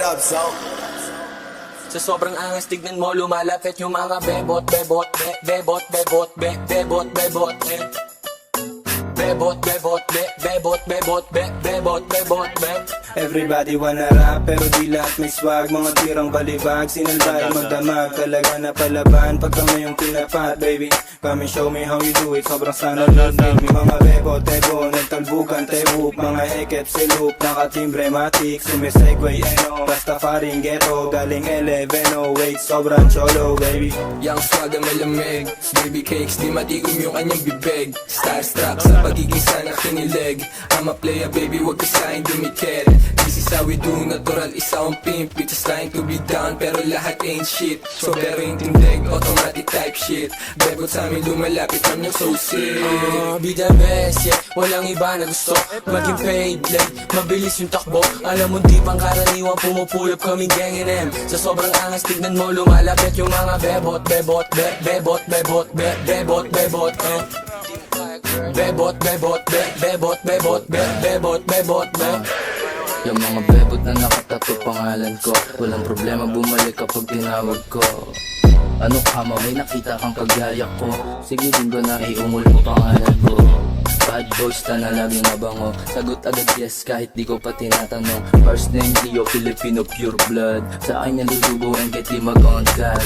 up, so? Sa sobrang angas tignan mo lumalapit yung mga bebot, bebot, bebot, bebot, bebot, bebot, bebot, bebot, bebot, bebot, bebot, bebot, Everybody wanna rap pero di lahat may swag. Mga tirang balibag, sinalbay magdamag. Talaga na palaban pag kami yung pinapat, baby. Come and show me how you do it, sobrang sana baby. Mga bebo, tebo, nagtalbukan, tebuk. Mga hekep, silup, nakatimbre, matik. Sumisegway, eno, Rastafaring ghetto. Galing eleveno, wait, sobrang cholo, baby. Yang swag ang malamig, baby cakes, di matigom yung kanyang bibig. Starstruck sa pagiging sana kinilig. I'm a player baby, wag ka sa'kin dumikit. This is how we do, natural isa ang pimp. We just trying to be down, pero lahat ain't shit. So pero yung tindig, automatic type shit. Bebot sa amin lumalapit, I'm yung so sick. Be the best, yeah. Walang iba na gusto maging paid, like mabilis yung takbo. Alam mo di pang karaniwang pumupulap kaming gang NM. Sa sobrang angas tignan mo lumalapit yung mga bebot, bebot, bebot, bebot, bebot, bebot, bebot, bebot, bebot, bebot, bebot, bebot, Yung mga bebot na nakatato pangalan ko, walang problema bumalik kapag tinawag ko. Ano ka mo, may nakita kang kagaya ko, sige din ba na iungol mo pangalan ko. Bad boys na laging mabango, sagot agad yes kahit di ko pa tinatanong. First name Leo, Filipino pure blood, sa akin naludubuin kahit di mag-on God.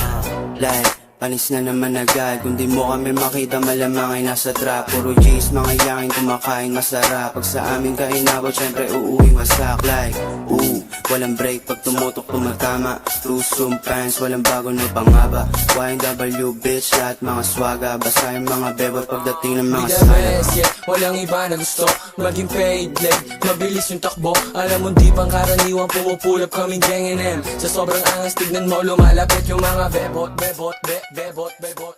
Like, panis na naman agad. Kung di mo kami makita malamang ay nasa trap. Puro G's, mga yangin kumakain masarap. Pag sa amin ka inabot, syempre uuwi wasak. Like, walang break pag tumutok tumatama. True zoom pants, walang bago no pangaba. YNW bitch, lahat mga swaga. Basta yung mga bebot pagdating ng mga Be the sana. best, yeah. Walang iba na gusto maging paid, like mabilis yung takbo. Alam mo di pang karaniwang pumupulap kaming gang NM. Sa sobrang angas tignan mo lumalapit yung mga bebot, bebot, bebot, bebot,